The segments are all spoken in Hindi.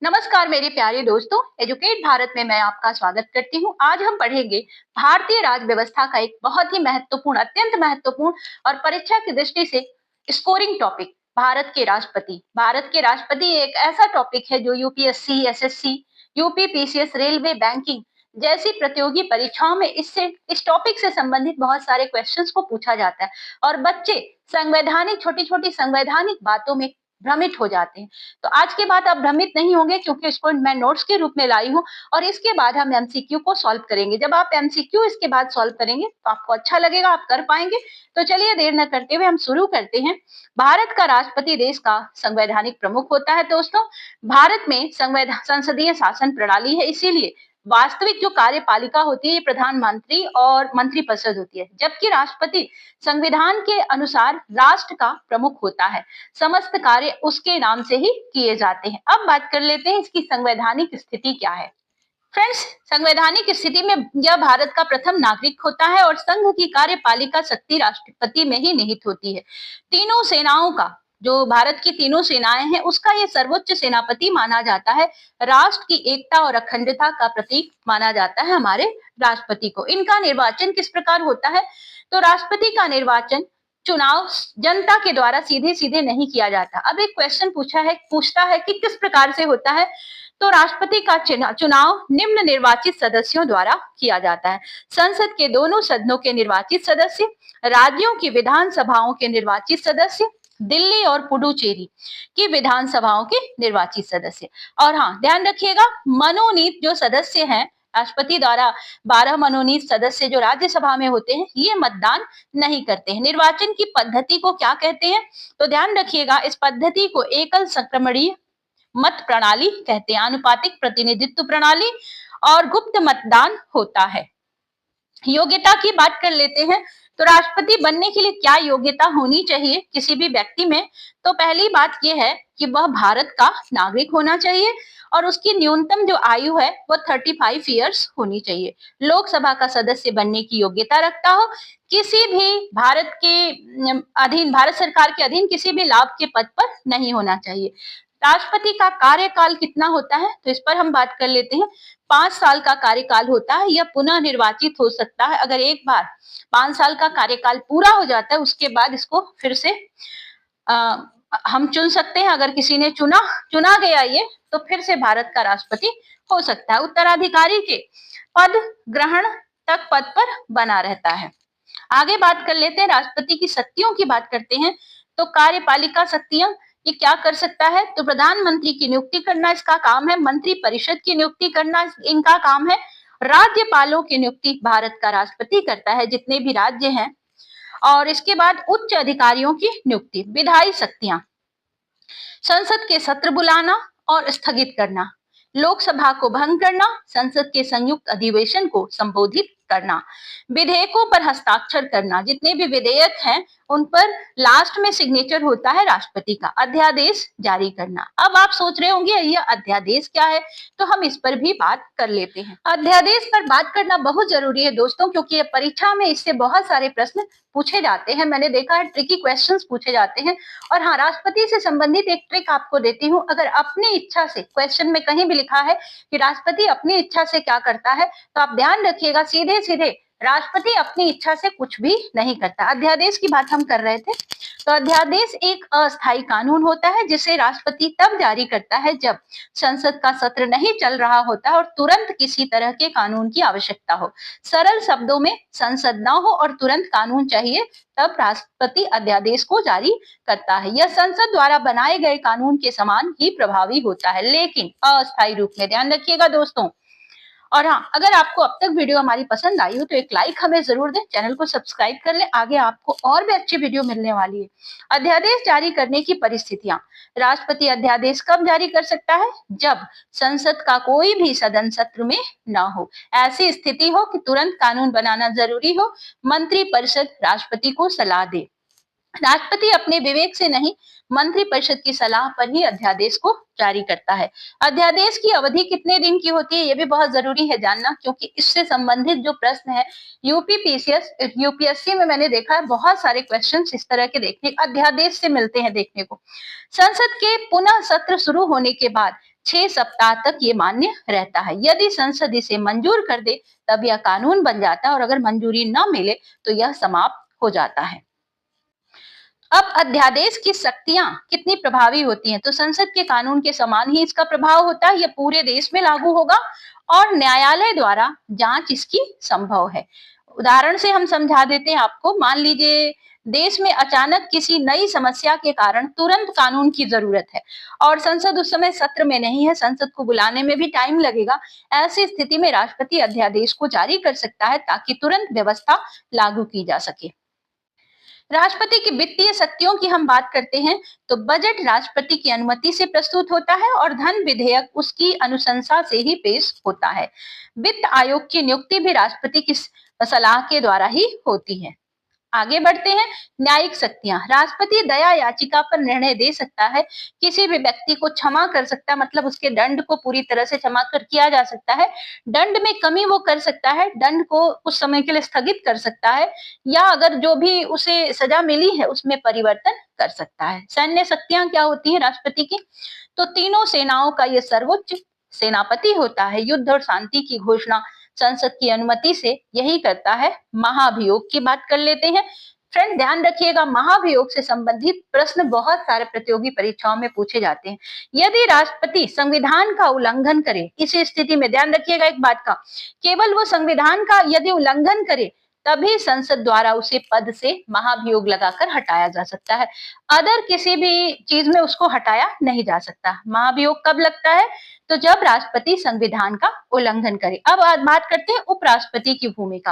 नमस्कार मेरे प्यारे दोस्तों, एजुकेट भारत में मैं आपका स्वागत करती हूँ। आज हम पढ़ेंगे भारतीय राज्य व्यवस्था का एक बहुत ही महत्वपूर्ण, अत्यंत महत्वपूर्ण और परीक्षा की दृष्टि से स्कोरिंग टॉपिक, भारत के राष्ट्रपति। भारत के राष्ट्रपति एक ऐसा टॉपिक है जो UPSC, SSC, UP PCS, railway, banking जैसी प्रतियोगी परीक्षाओं में इस टॉपिक से संबंधित बहुत सारे क्वेश्चंस को पूछा जाता है और बच्चे संवैधानिक छोटी-छोटी संवैधानिक बातों में भ्रमित हो जाते हैं। तो आज के बाद आप भ्रमित नहीं होंगे क्योंकि इसको मैं नोट्स के रूप में लाई हूँ और इसके बाद हम एमसीक्यू को सॉल्व करेंगे। जब आप एमसीक्यू इसके बाद सॉल्व करेंगे तो आपको अच्छा लगेगा, आप कर पाएंगे। तो चलिए देर न करते हुए हम शुरू करते हैं। भारत का राष्ट्रपति देश का संवैधानिक प्रमुख होता है दोस्तों। भारत में संसदीय शासन प्रणाली है, इसीलिए वास्तविक जो कार्यपालिका होती है ये प्रधानमंत्री और मंत्रिपरिषद होती है, जबकि राष्ट्रपति संविधान के अनुसार राष्ट्र का प्रमुख होता है। समस्त कार्य उसके नाम से ही किए जाते हैं। अब बात कर लेते हैं इसकी संवैधानिक स्थिति क्या है। फ्रेंड्स, संवैधानिक स्थिति में यह भारत का प्रथम नागरिक होता है और संघ की कार्यपालिका शक्ति राष्ट्रपति में ही निहित होती है। तीनों सेनाओं का, जो भारत की तीनों सेनाएं हैं, उसका ये सर्वोच्च सेनापति माना जाता है। राष्ट्र की एकता और अखंडता का प्रतीक माना जाता है हमारे राष्ट्रपति को। इनका निर्वाचन किस प्रकार होता है? तो राष्ट्रपति का निर्वाचन चुनाव जनता के द्वारा सीधे सीधे नहीं किया जाता। अब एक क्वेश्चन पूछता है कि किस प्रकार से होता है। तो राष्ट्रपति का चुनाव निम्न निर्वाचित सदस्यों द्वारा किया जाता है। संसद के दोनों सदनों के निर्वाचित सदस्य, राज्यों की विधानसभाओं के निर्वाचित सदस्य, दिल्ली और पुडुचेरी की विधानसभाओं के निर्वाचित सदस्य। और हाँ, ध्यान रखिएगा, मनोनीत जो सदस्य हैं राष्ट्रपति द्वारा, 12 मनोनीत सदस्य जो राज्यसभा में होते हैं, ये मतदान नहीं करते हैं। निर्वाचन की पद्धति को क्या कहते हैं? तो ध्यान रखिएगा, इस पद्धति को एकल संक्रमणीय मत प्रणाली कहते हैं, आनुपातिक प्रतिनिधित्व प्रणाली और गुप्त मतदान होता है। योग्यता की बात कर लेते हैं। तो राष्ट्रपति बनने के लिए क्या योग्यता होनी चाहिए किसी भी व्यक्ति में? तो पहली बात यह है कि वह भारत का नागरिक होना चाहिए और उसकी न्यूनतम जो आयु है वो 35 इयर्स होनी चाहिए। लोकसभा का सदस्य बनने की योग्यता रखता हो, किसी भी भारत सरकार के अधीन किसी भी लाभ के पद पर नहीं होना चाहिए। राष्ट्रपति का कार्यकाल कितना होता है? तो इस पर हम बात कर लेते हैं। 5 साल का कार्यकाल होता है। यह पुनः निर्वाचित हो सकता है। अगर एक बार 5 साल का कार्यकाल पूरा हो जाता है, उसके बाद इसको फिर से हम चुन सकते हैं। अगर किसी ने चुना गया ये, तो फिर से भारत का राष्ट्रपति हो सकता है। उत्तराधिकारी के पद ग्रहण तक पद पर बना रहता है। आगे बात कर लेते हैं, राष्ट्रपति की शक्तियों की बात करते हैं। तो कार्यपालिका शक्तियां ये क्या कर सकता है? तो प्रधानमंत्री की नियुक्ति करना इसका काम है, मंत्री परिषद की नियुक्ति करना इनका काम है, राज्यपालों की नियुक्ति भारत का राष्ट्रपति करता है, जितने भी राज्य हैं। और इसके बाद उच्च अधिकारियों की नियुक्ति। विधायी शक्तियां, संसद के सत्र बुलाना और स्थगित करना, लोकसभा को भंग करना, संसद के संयुक्त अधिवेशन को संबोधित करना, विधेयकों पर हस्ताक्षर करना, जितने भी विधेयक हैं उन पर लास्ट में सिग्नेचर होता है राष्ट्रपति का। अध्यादेश जारी करना। अब आप सोच रहे होंगे यह अध्यादेश क्या है, तो हम इस पर भी बात कर लेते हैं। अध्यादेश पर बात करना बहुत जरूरी है दोस्तों, क्योंकि परीक्षा में इससे बहुत सारे प्रश्न पूछे जाते हैं। मैंने देखा है ट्रिकी क्वेश्चंस पूछे जाते हैं। और हाँ, राष्ट्रपति से संबंधित एक ट्रिक आपको देती हूँ। अगर अपनी इच्छा से क्वेश्चन में कहीं भी लिखा है कि राष्ट्रपति अपनी इच्छा से क्या करता है, तो आप ध्यान रखिएगा, सीधे सीधे राष्ट्रपति अपनी इच्छा से कुछ भी नहीं करता। अध्यादेश की बात हम कर रहे थे। तो अध्यादेश एक अस्थायी कानून होता है जिसे राष्ट्रपति तब जारी करता है जब संसद का सत्र नहीं चल रहा होता और तुरंत किसी तरह के कानून की आवश्यकता हो। सरल शब्दों में, संसद न हो और तुरंत कानून चाहिए, तब राष्ट्रपति अध्यादेश को जारी करता है। यह संसद द्वारा बनाए गए कानून के समान ही प्रभावी होता है, लेकिन अस्थायी रूप में। ध्यान रखिएगा दोस्तों। और हाँ, अगर आपको अब तक वीडियो हमारी पसंद आई हो तो एक लाइक हमें जरूर दें, चैनल को सब्सक्राइब कर लें, आगे आपको और भी अच्छी वीडियो मिलने वाली है। अध्यादेश जारी करने की परिस्थितियां। राष्ट्रपति अध्यादेश कब जारी कर सकता है? जब संसद का कोई भी सदन सत्र में न हो, ऐसी स्थिति हो कि तुरंत कानून बनाना जरूरी हो, मंत्रिपरिषद राष्ट्रपति को सलाह दे। राष्ट्रपति अपने विवेक से नहीं, मंत्रिपरिषद की सलाह पर ही अध्यादेश को जारी करता है। अध्यादेश की अवधि कितने दिन की होती है, ये भी बहुत जरूरी है जानना, क्योंकि इससे संबंधित जो प्रश्न है यूपीएससी में मैंने देखा है बहुत सारे क्वेश्चंस इस तरह के अध्यादेश से मिलते हैं देखने को। संसद के पुनः सत्र शुरू होने के बाद 6 सप्ताह तक ये मान्य रहता है। यदि संसद इसे मंजूर कर दे तब यह कानून बन जाता है और अगर मंजूरी न मिले तो यह समाप्त हो जाता है। अब अध्यादेश की शक्तियां कितनी प्रभावी होती हैं, तो संसद के कानून के समान ही इसका प्रभाव होता है। यह पूरे देश में लागू होगा और न्यायालय द्वारा जांच इसकी संभव है। उदाहरण से हम समझा देते हैं आपको। मान लीजिए देश में अचानक किसी नई समस्या के कारण तुरंत कानून की जरूरत है और संसद उस समय सत्र में नहीं है, संसद को बुलाने में भी टाइम लगेगा। ऐसी स्थिति में राष्ट्रपति अध्यादेश को जारी कर सकता है ताकि तुरंत व्यवस्था लागू की जा सके। राष्ट्रपति की वित्तीय शक्तियों की हम बात करते हैं तो बजट राष्ट्रपति की अनुमति से प्रस्तुत होता है और धन विधेयक उसकी अनुशंसा से ही पेश होता है। वित्त आयोग की नियुक्ति भी राष्ट्रपति की सलाह के द्वारा ही होती है। आगे बढ़ते हैं। न्यायिक शक्तियां। राष्ट्रपति दया याचिका पर निर्णय दे सकता है, किसी भी व्यक्ति को क्षमा कर सकता है, मतलब उसके दंड को पूरी तरह से क्षमा कर किया जा सकता है। दंड में कमी वो कर सकता है, दंड को कुछ समय के लिए स्थगित कर सकता है या अगर जो भी उसे सजा मिली है उसमें परिवर्तन कर सकता है। सैन्य शक्तियां क्या होती है राष्ट्रपति की, तो तीनों सेनाओं का ये सर्वोच्च सेनापति होता है। युद्ध और शांति की घोषणा संसद की अनुमति से यही करता है। महाभियोग की बात कर लेते हैं। फ्रेंड ध्यान रखिएगा, महाभियोग से संबंधित प्रश्न बहुत सारे प्रतियोगी परीक्षाओं में पूछे जाते हैं। यदि राष्ट्रपति संविधान का उल्लंघन करे, इस स्थिति में ध्यान रखिएगा एक बात का, केवल वो संविधान का यदि उल्लंघन करे तभी संसद द्वारा उसे पद से महाभियोग लगाकर हटाया जा सकता है। अदर किसी भी चीज में उसको हटाया नहीं जा सकता। महाभियोग कब लगता है, तो जब राष्ट्रपति संविधान का उल्लंघन करे। अब बात करते हैं उपराष्ट्रपति की भूमिका।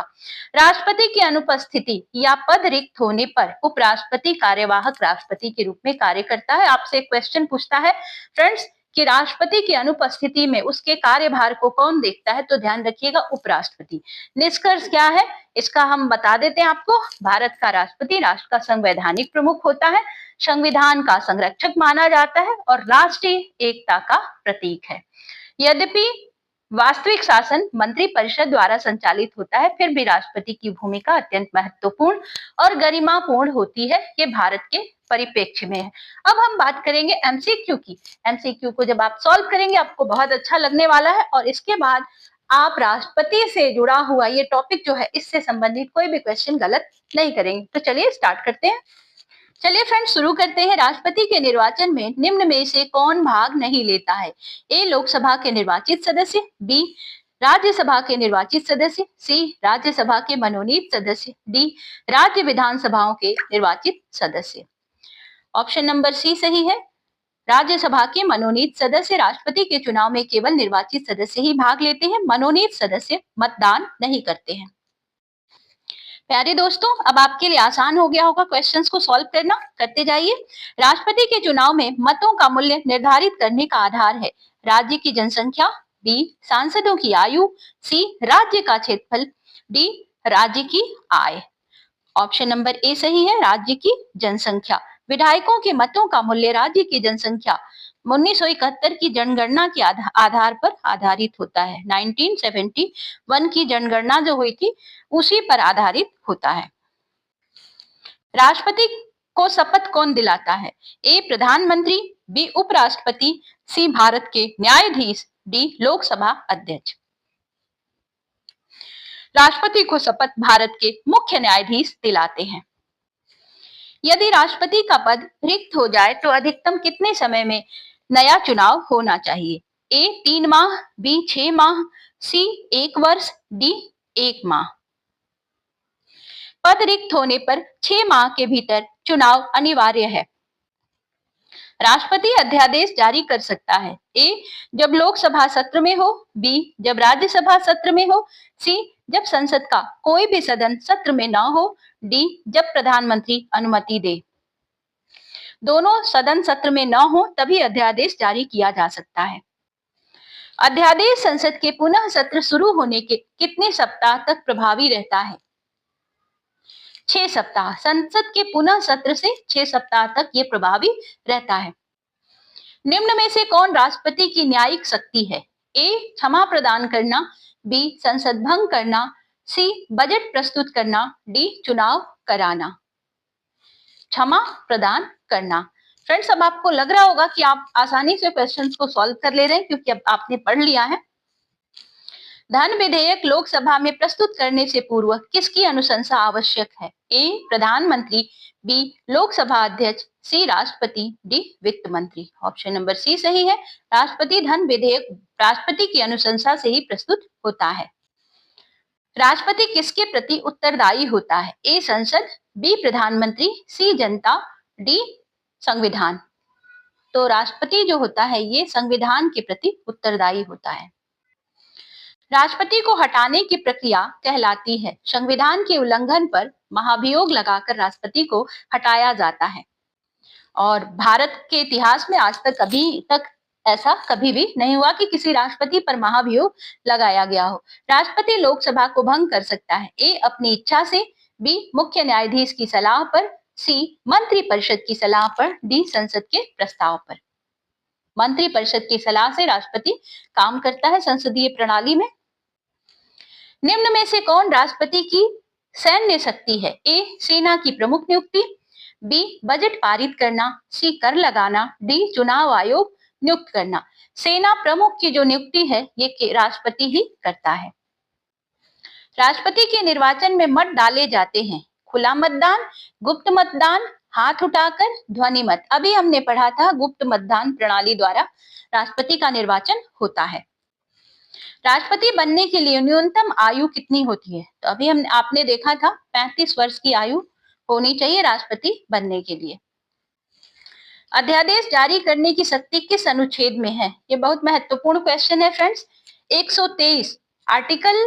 राष्ट्रपति की अनुपस्थिति या पद रिक्त होने पर उपराष्ट्रपति कार्यवाहक राष्ट्रपति के रूप में कार्य करता है। आपसे एक क्वेश्चन पूछता है फ्रेंड्स कि राष्ट्रपति की अनुपस्थिति में उसके कार्यभार को कौन देखता है, तो ध्यान रखिएगा उपराष्ट्रपति। निष्कर्ष क्या है इसका हम बता देते हैं आपको। भारत का राष्ट्रपति राष्ट्र का संवैधानिक प्रमुख होता है, संविधान का संरक्षक माना जाता है और राष्ट्रीय एकता का प्रतीक है। यद्यपि वास्तविक शासन मंत्रिपरिषद द्वारा संचालित होता है, फिर भी राष्ट्रपति की भूमिका अत्यंत महत्वपूर्ण और गरिमापूर्ण होती है। ये भारत के परिप्रेक्ष्य में है। अब हम बात करेंगे एमसीक्यू की। एमसीक्यू को जब आप सॉल्व करेंगे आपको बहुत अच्छा लगने वाला है और इसके बाद आप राष्ट्रपति से जुड़ा हुआ ये टॉपिक जो है इससे संबंधित कोई भी क्वेश्चन गलत नहीं करेंगे। तो चलिए स्टार्ट करते हैं। चलिए फ्रेंड्स शुरू करते हैं। राष्ट्रपति के निर्वाचन में निम्न में से कौन भाग नहीं लेता है? ए लोकसभा के निर्वाचित सदस्य, बी राज्यसभा के निर्वाचित सदस्य, सी राज्यसभा के मनोनीत सदस्य, डी राज्य विधानसभाओं के निर्वाचित सदस्य। ऑप्शन नंबर सी सही है। राज्यसभा के मनोनीत सदस्य राष्ट्रपति के चुनाव में केवल निर्वाचित सदस्य ही भाग लेते हैं, मनोनीत सदस्य मतदान नहीं करते हैं। प्यारे दोस्तों अब आपके लिए आसान हो गया होगा क्वेश्चंस को सॉल्व करना, करते जाइए। राष्ट्रपति के चुनाव में मतों का मूल्य निर्धारित करने का आधार है राज्य की जनसंख्या, बी सांसदों की आयु, सी राज्य का क्षेत्रफल, डी राज्य की आय। ऑप्शन नंबर ए सही है, राज्य की जनसंख्या। विधायकों के मतों का मूल्य राज्य की जनसंख्या 1971 की जनगणना के आधार पर आधारित होता है। 1971 की जनगणना जो हुई थी उसी पर आधारित होता है। राष्ट्रपति को शपथ कौन दिलाता है? ए प्रधानमंत्री, बी उपराष्ट्रपति, सी भारत के न्यायाधीश, डी लोकसभा अध्यक्ष। राष्ट्रपति को शपथ भारत के मुख्य न्यायाधीश दिलाते हैं। यदि राष्ट्रपति का पद रिक्त हो जाए तो अधिकतम कितने समय में नया चुनाव होना चाहिए? ए 3 माह, बी 6 माह, सी 1 वर्ष, डी 1 माह। पद रिक्त होने पर 6 माह के भीतर चुनाव अनिवार्य है। राष्ट्रपति अध्यादेश जारी कर सकता है। ए जब लोकसभा सत्र में हो, बी जब राज्यसभा सत्र में हो, सी जब संसद का कोई भी सदन सत्र में ना हो, डी जब प्रधानमंत्री अनुमति दे। दोनों सदन सत्र में न हो तभी अध्यादेश जारी किया जा सकता है। अध्यादेश संसद के पुनः सत्र शुरू होने के कितने सप्ताह तक प्रभावी रहता है? 6 सप्ताह। संसद के पुनः सत्र से 6 सप्ताह तक ये प्रभावी रहता है। निम्न में से कौन राष्ट्रपति की न्यायिक शक्ति है? ए क्षमा प्रदान करना, बी संसद भंग करना, सी बजट प्रस्तुत करना, डी चुनाव कराना। क्षमा प्रदान करना। फ्रेंड्स, अब आपको लग रहा होगा कि आप आसानी से क्वेश्चंस को सॉल्व कर ले रहे हैं क्योंकि अब आपने पढ़ लिया है। धन विधेयक लोकसभा में प्रस्तुत करने से पूर्व किसकी अनुशंसा आवश्यक है? ए प्रधानमंत्री, बी लोकसभा अध्यक्ष, सी राष्ट्रपति, डी वित्त मंत्री। ऑप्शन नंबर सी सही है। राष्ट्रपति धन विधेयक राष्ट्रपति की अनुशंसा से ही प्रस्तुत होता है। राष्ट्रपति किसके प्रति उत्तरदायी होता है? ए संसद, बी प्रधानमंत्री, सी जनता, डी संविधान। तो राष्ट्रपति जो होता है ये संविधान के प्रति उत्तरदायी होता है। राष्ट्रपति को हटाने की प्रक्रिया कहलाती है। संविधान के उल्लंघन पर महाभियोग लगाकर राष्ट्रपति को हटाया जाता है और भारत के इतिहास में आज तक अभी तक ऐसा कभी भी नहीं हुआ कि किसी राष्ट्रपति पर महाभियोग लगाया गया हो। राष्ट्रपति लोकसभा को भंग कर सकता है। ए अपनी इच्छा से, बी मुख्य न्यायाधीश की सलाह पर, सी मंत्रिपरिषद की सलाह पर, डी संसद के प्रस्ताव पर। मंत्रिपरिषद की सलाह से राष्ट्रपति काम करता है संसदीय प्रणाली में। निम्न में से कौन राष्ट्रपति की सैन्य शक्ति है? ए सेना की प्रमुख नियुक्ति, बी बजट पारित करना, सी कर लगाना, डी चुनाव आयोग नियुक्त करना। सेना प्रमुख की जो नियुक्ति है ये राष्ट्रपति ही करता है। राष्ट्रपति के निर्वाचन में मत डाले जाते हैं। खुला मतदान, गुप्त मतदान, हाथ उठाकर, ध्वनि मत। अभी हमने पढ़ा था गुप्त मतदान प्रणाली द्वारा राष्ट्रपति का निर्वाचन होता है। राष्ट्रपति बनने के लिए न्यूनतम आयु कितनी होती है? तो अभी आपने देखा था 35 वर्ष की आयु होनी चाहिए राष्ट्रपति बनने के लिए। अध्यादेश जारी करने की शक्ति किस अनुच्छेद में है? ये बहुत महत्वपूर्ण क्वेश्चन है फ्रेंड्स। 123 आर्टिकल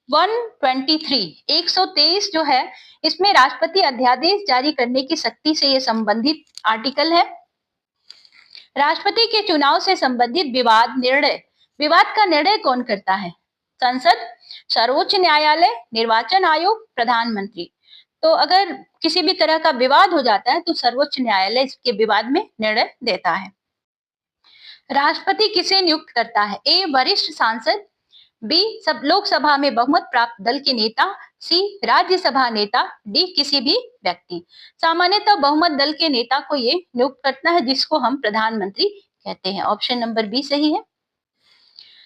123 123 जो है इसमें राष्ट्रपति अध्यादेश जारी करने की शक्ति से ये संबंधित आर्टिकल है। राष्ट्रपति के चुनाव से संबंधित विवाद का निर्णय कौन करता है? संसद, सर्वोच्च न्यायालय, निर्वाचन आयोग, प्रधानमंत्री। तो अगर किसी भी तरह का विवाद हो जाता है तो सर्वोच्च न्यायालय इसके विवाद में निर्णय देता है। राष्ट्रपति किसे नियुक्त करता है? ए वरिष्ठ सांसद, बी सब लोकसभा में बहुमत प्राप्त दल के नेता, सी राज्यसभा नेता, डी किसी भी व्यक्ति। सामान्यतः बहुमत दल के नेता को ये नियुक्त करता है जिसको हम प्रधानमंत्री कहते हैं। ऑप्शन नंबर बी सही है।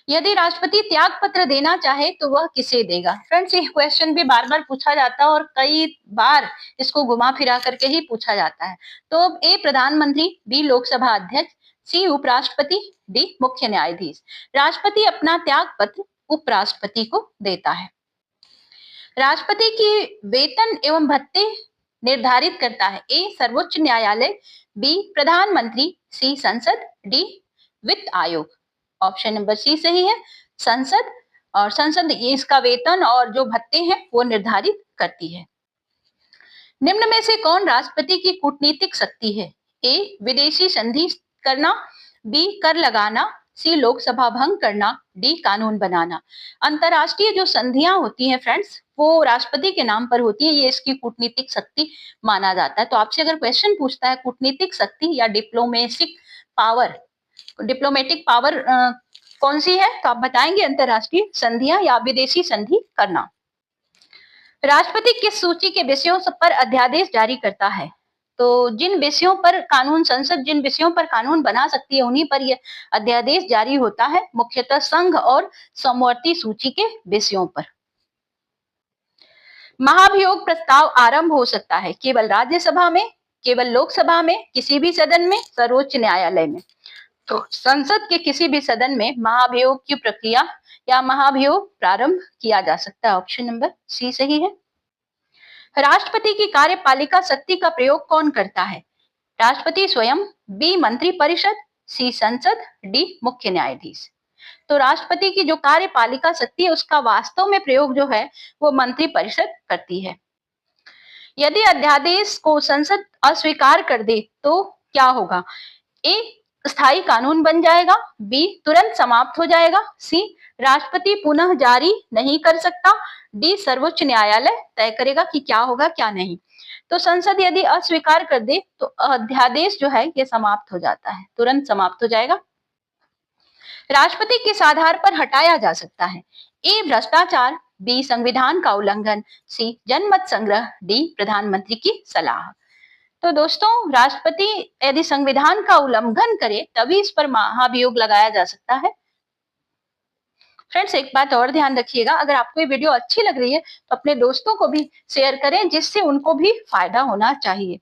यदि राष्ट्रपति त्याग पत्र देना चाहे तो वह किसे देगा? फ्रेंड्स, ये क्वेश्चन भी बार बार पूछा जाता है और कई बार इसको घुमा फिरा करके ही पूछा जाता है। तो ए प्रधानमंत्री, बी लोकसभा अध्यक्ष, सी उपराष्ट्रपति, डी मुख्य न्यायाधीश। राष्ट्रपति अपना त्याग पत्र उपराष्ट्रपति को देता है। राष्ट्रपति की वेतन एवं भत्ते निर्धारित करता है। ए सर्वोच्च न्यायालय, बी प्रधानमंत्री, सी संसद, डी वित्त आयोग। ऑप्शन नंबर सी सही है। संसद, और संसद इसका वेतन और जो भत्ते हैं वो निर्धारित करती है। निम्न में से कौन राष्ट्रपति की कूटनीतिक शक्ति है? ए विदेशी संधि करना, बी कर लगाना, सी लोकसभा भंग करना, डी कानून बनाना। अंतरराष्ट्रीय जो संधियां होती हैं फ्रेंड्स वो राष्ट्रपति के नाम पर होती है, ये इसकी कूटनीतिक शक्ति माना जाता है। तो आपसे अगर क्वेश्चन पूछता है कूटनीतिक शक्ति या डिप्लोमेटिक पावर कौन सी है तो आप बताएंगे अंतरराष्ट्रीय संधियां या विदेशी संधि करना। राष्ट्रपति किस सूची के विषयों पर अध्यादेश जारी करता है? तो जिन विषयों पर संसद जिन विषयों पर कानून बना सकती है उन्हीं पर यह अध्यादेश जारी होता है, मुख्यतः संघ और समवर्ती सूची के विषयों पर। महाभियोग प्रस्ताव आरंभ हो सकता है केवल राज्यसभा में, केवल लोकसभा में, किसी भी सदन में, सर्वोच्च न्यायालय में। तो संसद के किसी भी सदन में महाभियोग की प्रक्रिया या महाभियोग प्रारंभ किया जा सकता है। ऑप्शन नंबर सी सही है। राष्ट्रपति की कार्यपालिका शक्ति का प्रयोग कौन करता है? राष्ट्रपति स्वयं, बी मंत्रिपरिषद, सी संसद, डी मुख्य न्यायाधीश। तो राष्ट्रपति की जो कार्यपालिका शक्ति है उसका वास्तव में प्रयोग जो है वो मंत्रिपरिषद करती है। यदि अध्यादेश को संसद अस्वीकार कर दे तो क्या होगा? ए स्थायी कानून बन जाएगा, बी तुरंत समाप्त हो जाएगा, सी राष्ट्रपति पुनः जारी नहीं कर सकता, डी सर्वोच्च न्यायालय तय करेगा कि क्या होगा क्या नहीं। तो संसद यदि अस्वीकार कर दे तो अध्यादेश जो है ये समाप्त हो जाता है, तुरंत समाप्त हो जाएगा। राष्ट्रपति किस आधार पर हटाया जा सकता है? ए भ्रष्टाचार, बी संविधान का उल्लंघन, सी जनमत संग्रह, डी प्रधानमंत्री की सलाह। तो दोस्तों, राष्ट्रपति यदि संविधान का उल्लंघन करे तभी इस पर महाभियोग लगाया जा सकता है। फ्रेंड्स, एक बात और ध्यान रखिएगा, अगर आपको ये वीडियो अच्छी लग रही है तो अपने दोस्तों को भी शेयर करें, जिससे उनको भी फायदा होना चाहिए।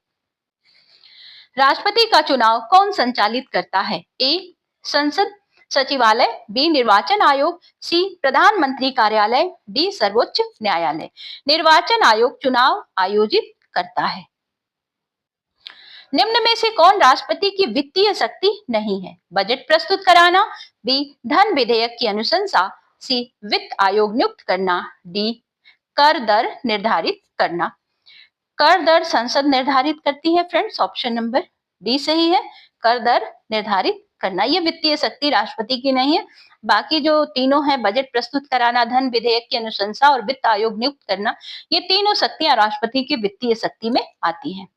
राष्ट्रपति का चुनाव कौन संचालित करता है? ए, संसद सचिवालय, बी, निर्वाचन आयोग, सी, प्रधानमंत्री कार्यालय, डी, सर्वोच्च न्यायालय। निर्वाचन आयोग चुनाव आयोजित करता है। निम्न में से कौन राष्ट्रपति की वित्तीय शक्ति नहीं है? बजट प्रस्तुत कराना, बी, धन विधेयक की अनुशंसा, सी, वित्त आयोग नियुक्त करना, डी, कर दर निर्धारित करना। कर दर संसद निर्धारित करती है फ्रेंड्स, ऑप्शन नंबर डी सही है। कर दर निर्धारित करना, ये वित्तीय शक्ति राष्ट्रपति की नहीं है। बाकी जो तीनों है, बजट प्रस्तुत कराना, धन विधेयक की अनुशंसा और वित्त आयोग नियुक्त करना, ये तीनों शक्तियां राष्ट्रपति की वित्तीय शक्ति में आती हैं।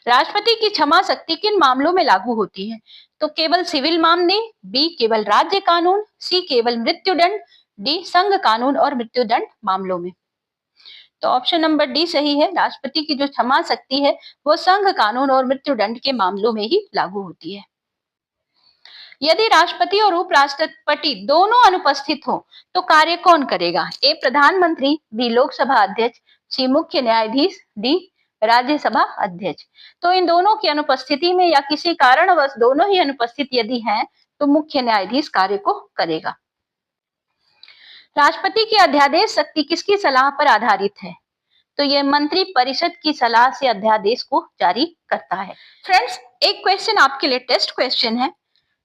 राष्ट्रपति की क्षमा शक्ति किन मामलों में लागू होती है? तो केवल सिविल मामले, बी, केवल राज्य कानून, सी, केवल मृत्युदंड, डी, संघ कानून और मृत्युदंड मामलों में। तो ऑप्शन नंबर डी सही है। राष्ट्रपति की जो क्षमा शक्ति है वो संघ कानून और मृत्युदंड के मामलों में ही लागू होती है। यदि राष्ट्रपति और उपराष्ट्रपति दोनों अनुपस्थित हो तो कार्य कौन करेगा? ए, प्रधानमंत्री, बी, लोकसभा अध्यक्ष, सी, मुख्य न्यायाधीश, डी, राज्यसभा अध्यक्ष। तो इन दोनों की अनुपस्थिति में या किसी कारणवश दोनों ही अनुपस्थित यदि हैं तो मुख्य न्यायाधीश कार्य को करेगा। राष्ट्रपति की अध्यादेश शक्ति किसकी सलाह पर आधारित है? तो ये मंत्री परिषद की सलाह से अध्यादेश को जारी करता है। फ्रेंड्स, एक क्वेश्चन आपके लिए टेस्ट क्वेश्चन है।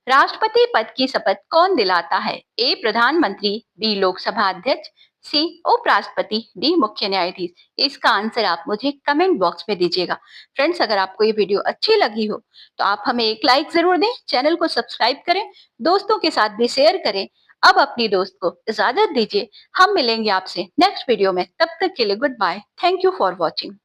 राष्ट्रपति पद की शपथ कौन दिलाता है? ए, प्रधानमंत्री, बी, लोकसभा अध्यक्ष, सी, उपराष्ट्रपति, डी, मुख्य न्यायाधीश। इसका आंसर आप मुझे कमेंट बॉक्स में दीजिएगा। फ्रेंड्स, अगर आपको ये वीडियो अच्छी लगी हो तो आप हमें एक लाइक जरूर दें, चैनल को सब्सक्राइब करें, दोस्तों के साथ भी शेयर करें। अब अपनी दोस्त को इजाजत दीजिए, हम मिलेंगे आपसे नेक्स्ट वीडियो में। तब तक के लिए good bye. Thank you for watching.